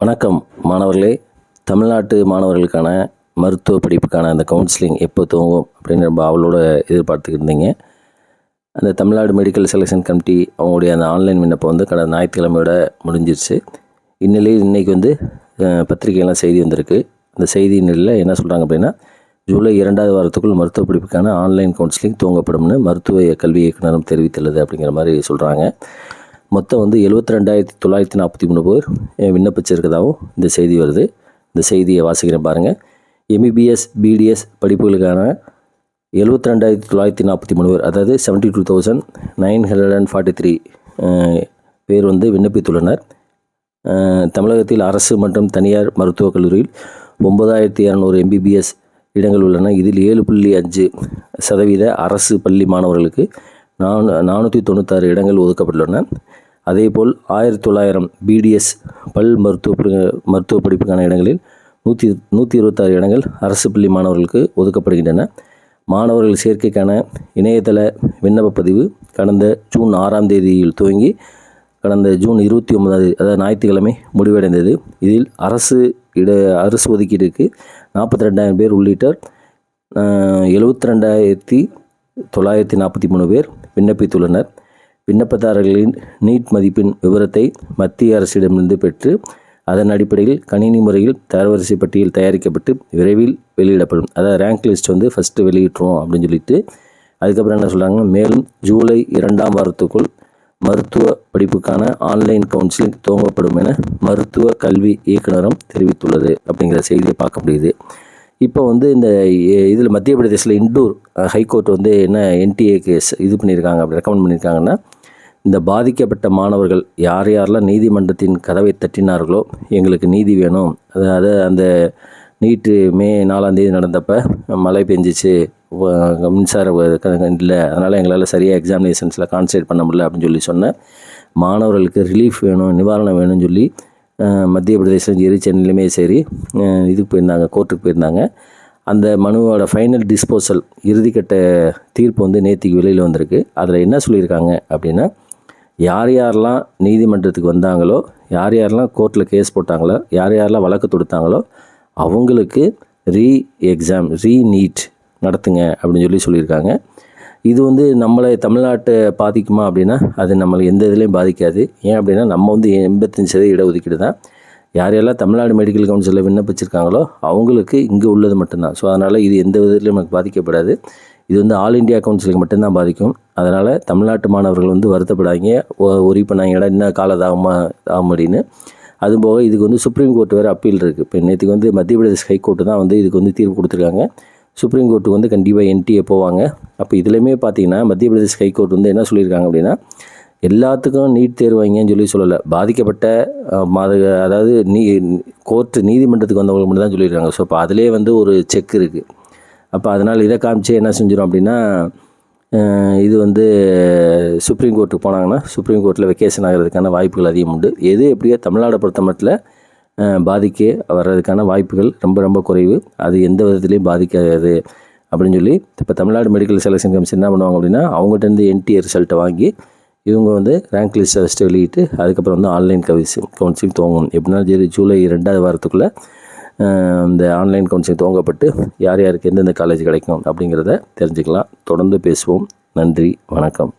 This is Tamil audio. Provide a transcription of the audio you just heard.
வணக்கம் மாணவர்களே. தமிழ்நாட்டு மாணவர்களுக்கான மருத்துவ படிப்புக்கான அந்த கவுன்சிலிங் எப்போ துவங்கும் அப்படின்னு ரொம்ப அவளோட எதிர்பார்த்துக்கிட்டு இருந்தீங்க. அந்த தமிழ்நாடு மெடிக்கல் செலெக்ஷன் கமிட்டி அவங்களுடைய அந்த ஆன்லைன் விண்ணப்பம் வந்து கடந்த ஞாயிற்றுக்கிழமையோட முடிஞ்சிருச்சு. இந்நிலையில் இன்றைக்கி வந்து பத்திரிகையெல்லாம் செய்தி வந்திருக்கு. அந்த செய்தியில் என்ன சொல்கிறாங்க அப்படின்னா, ஜூலை 2வது வாரத்துக்குள் மருத்துவ படிப்புக்கான ஆன்லைன் கவுன்சிலிங் துவங்கப்படும்னு மருத்துவ கல்வி இயக்குநரும் தெரிவித்துள்ளது அப்படிங்கிற மாதிரி சொல்கிறாங்க. மொத்தம் வந்து 72,943 பேர் விண்ணப்பிச்சிருக்கதாகவும் இந்த செய்தி வருது. இந்த செய்தியை வாசிக்கிறேன் பாருங்கள். எம்பிபிஎஸ் பிடிஎஸ் படிப்புகளுக்கான 72,943 பேர், அதாவது 72,943 பேர் வந்து விண்ணப்பித்துள்ளனர். தமிழகத்தில் அரசு மற்றும் தனியார் மருத்துவக் கல்லூரியில் 9,200 எம்பிபிஎஸ் இடங்கள் உள்ளன. இதில் 7.5% அரசு பள்ளி மாணவர்களுக்கு 496 இடங்கள் ஒதுக்கப்பட்டுள்ளன. அதேபோல் 1,900 பிடிஎஸ் பல் மருத்துவ படிப்புக்கான இடங்களில் 126 இடங்கள் அரசு பள்ளி மாணவர்களுக்கு ஒதுக்கப்படுகின்றன. மாணவர்கள் சேர்க்கைக்கான இணையதள விண்ணப்ப பதிவு கடந்த ஜூன் 6ஆம் தேதியில் துவங்கி கடந்த ஜூன் 29 அதாவது ஞாயிற்றுக்கிழமை முடிவடைந்தது. இதில் அரசு ஒதுக்கீடுக்கு 42,000 பேர் உள்ளிட்ட 72,943 பேர் விண்ணப்பித்துள்ளனர். விண்ணப்பதாரர்களின் நீட் மதிப்பெண் விவரத்தை மத்திய அரசிடமிருந்து பெற்று அதன் அடிப்படையில் கணினி முறையில் தரவரிசை பட்டியல் தயாரிக்கப்பட்டு விரைவில் வெளியிடப்படும். அதாவது ரேங்க் லிஸ்ட் வந்து ஃபஸ்ட்டு வெளியிட்டுருவோம் அப்படின்னு சொல்லிட்டு அதுக்கப்புறம் என்ன சொல்கிறாங்க, மேலும் ஜூலை 2ஆம் வாரத்துக்குள் மருத்துவ படிப்புக்கான ஆன்லைன் கவுன்சிலிங் துவங்கப்படும் என மருத்துவ கல்வி இயக்குநரம் தெரிவித்துள்ளது அப்படிங்கிற செய்தியை பார்க்க முடியுது. இப்போ வந்து இந்த இதில் மத்திய பிரதேசில் இண்டூர் ஹைகோர்ட் வந்து என்ன என்டிஏ கேஸ் இது பண்ணியிருக்காங்க, அப்படி ரெக்கமெண்ட் பண்ணியிருக்காங்கன்னா, இந்த பாதிக்கப்பட்ட மாணவர்கள் யாரெல்லாம் நீதிமன்றத்தின் கதவை தட்டினார்களோ எங்களுக்கு நீதி வேணும், அதாவது அந்த நீட்டு மே 4ஆம் தேதி நடந்தப்போ மழை பெஞ்சிச்சு, மின்சார இல்லை, அதனால் எங்களால் சரியாக எக்ஸாமினேஷன்ஸில் கான்சன்ட்ரேட் பண்ண முடியல அப்படின்னு சொல்லி சொன்ன மாணவர்களுக்கு ரிலீஃப் வேணும், நிவாரணம் வேணும்னு சொல்லி மத்திய பிரதேசம் சரி சென்னையிலுமே சரி இதுக்கு போயிருந்தாங்க, கோர்ட்டுக்கு போயிருந்தாங்க. அந்த மனுவோட ஃபைனல் டிஸ்போசல் இறுதிக்கட்ட தீர்ப்பு வந்து நேற்றுக்கு வெளியில் வந்திருக்கு. அதில் என்ன சொல்லியிருக்காங்க அப்படின்னா, யாரெல்லாம் நீதிமன்றத்துக்கு வந்தாங்களோ, யாரெல்லாம் கோர்ட்டில் கேஸ் போட்டாங்களோ, யாரெல்லாம் வழக்கு தொடுத்தாங்களோ அவங்களுக்கு நீட் நடத்துங்க அப்படின்னு சொல்லியிருக்காங்க. இது வந்து நம்மளை தமிழ்நாட்டை பாதிக்குமா அப்படின்னா அது நம்மளை எந்த இதுலேயும் பாதிக்காது. ஏன் அப்படின்னா நம்ம வந்து 85% இடஒதுக்கீடு தான். யாரெல்லாம் தமிழ்நாடு மெடிக்கல் கவுன்சிலில் விண்ணப்பிச்சிருக்காங்களோ அவங்களுக்கு இங்கே உள்ளது மட்டும்தான். ஸோ அதனால் இது எந்த விதத்துலையும் நமக்கு பாதிக்கப்படாது. இது வந்து ஆல் இண்டியா கவுன்சிலுக்கு மட்டும்தான் பாதிக்கும். அதனால் தமிழ்நாட்டு மாணவர்கள் வந்து வருத்தப்படாதீங்க, ஒரி பண்ணாங்கடா இன்னும் காலதாகமா ஆகும் அப்படின்னு. அதுபோக இதுக்கு வந்து சுப்ரீம் கோர்ட் வேறு அப்பீல் இருக்குது. இப்போ நேற்றுக்கு வந்து மத்திய பிரதேஷ் ஹைகோர்ட்டு தான் வந்து இதுக்கு வந்து தீர்ப்பு கொடுத்துருக்காங்க. சுப்ரீம் கோர்ட்டுக்கு வந்து கண்டிப்பாக என்டிஏ போவாங்க. அப்போ இதுலையுமே பார்த்தீங்கன்னா மத்திய பிரதேஷ் ஹைகோர்ட் வந்து என்ன சொல்லியிருக்காங்க அப்படின்னா, எல்லாத்துக்கும் நீட் தேர்வு வைங்கன்னு சொல்லலை, பாதிக்கப்பட்ட அதாவது கோர்ட்டு நீதிமன்றத்துக்கு வந்தவங்களுக்கு மட்டும் தான் சொல்லியிருக்காங்க. ஸோ இப்போ அதிலே வந்து ஒரு செக் இருக்குது. அப்போ அதனால் இதை காமிச்சு என்ன செஞ்சிடும் அப்படின்னா, இது வந்து சுப்ரீம் கோர்ட்டுக்கு போனாங்கன்னா சுப்ரீம் கோர்ட்டில் வெக்கேஷன் ஆகிறதுக்கான வாய்ப்புகள் அதிகம் உண்டு. எது எப்படியோ தமிழ்நாடை பொறுத்த மட்டும் பாதிக்க வர்றதுக்கான வாய்ப்புகள் ரொம்ப ரொம்ப குறைவு. அது எந்த விதத்துலேயும் பாதிக்காது அப்படின்னு சொல்லி இப்போ தமிழ்நாடு மெடிக்கல் செலெக்ஷன் கமிஷன் என்ன பண்ணுவாங்க அப்படின்னா, அவங்ககிட்ட என்டிஏ ரிசல்ட்டை வாங்கி இவங்க வந்து ரேங்க் லிஸ்ட்டை ஃபஸ்ட்டு வெளியிட்டு அதுக்கப்புறம் வந்து ஆன்லைன் கவுன்சிலிங் துவங்கும். எப்படினாலும் சரி ஜூலை 2வது வாரத்துக்குள்ளே இந்த ஆன்லைன் கவுன்சிலிங் துவங்கப்பட்டு யார் யாருக்கு எந்தெந்த காலேஜ் கிடைக்கும் அப்படிங்கிறத தெரிஞ்சுக்கலாம். தொடர்ந்து பேசுவோம். நன்றி, வணக்கம்.